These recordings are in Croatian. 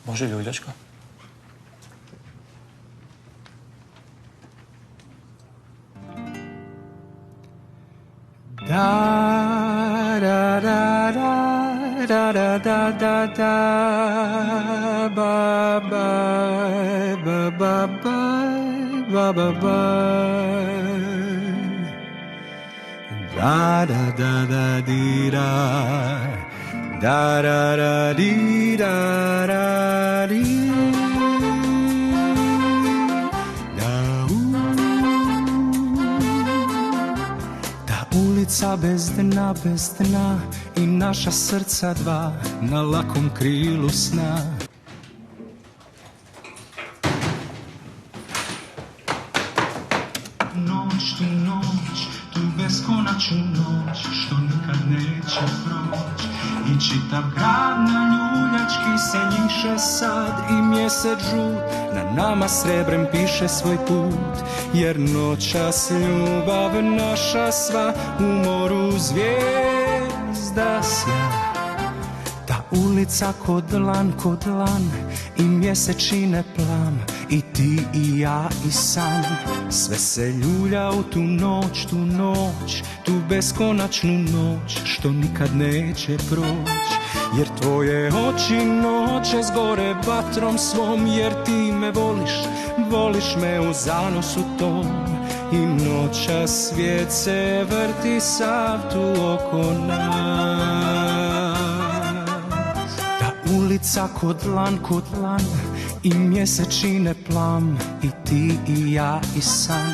Može ljuljačka? Da da da da da da da da da ba ba ba ba ba ba ba da da da da di da da da da di da da di ulica bez dna i naša srca dva na lakom krilu sna. Noć, tu beskonačnu noć, što nikad neće proć. I čitav grad na ljuljački se njiše sad i mjesec žut na nama srebrem piše svoj put. Jer noćas ljubav naša sva u moru zvijezda sja. Ta ulica ko dlan i mjesečine plam i ti i ja i sam. Sve se ljulja u tu noć, tu beskonačnu noć što nikad neće proć. Jer tvoje oči noće zgore vatrom svom, jer ti me voliš me u zanosu tom. I noća svijet se vrti sav tu oko nas. Ta ulica ko dlan i mjesečine plam i ti i ja i san.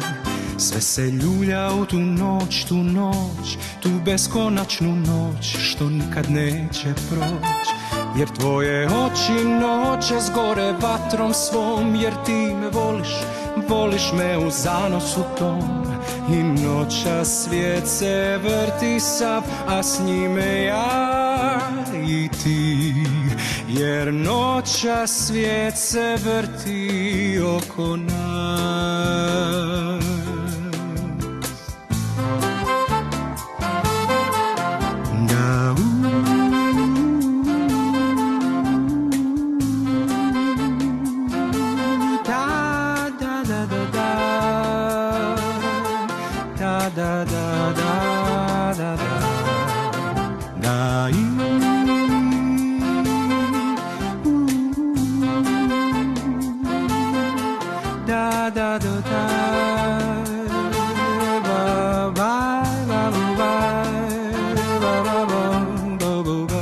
Sve se ljulja u tu noć, tu beskonačnu noć što nikad neće proć. Jer tvoje oči noće zgore vatrom svom, jer ti me voliš me u zanosu tom. I noća svijet se vrti sav, a s njime ja i ti. Jer noća svijet se vrti oko nas. Da da da da da da da da da da ba ba ba ba ba ba ba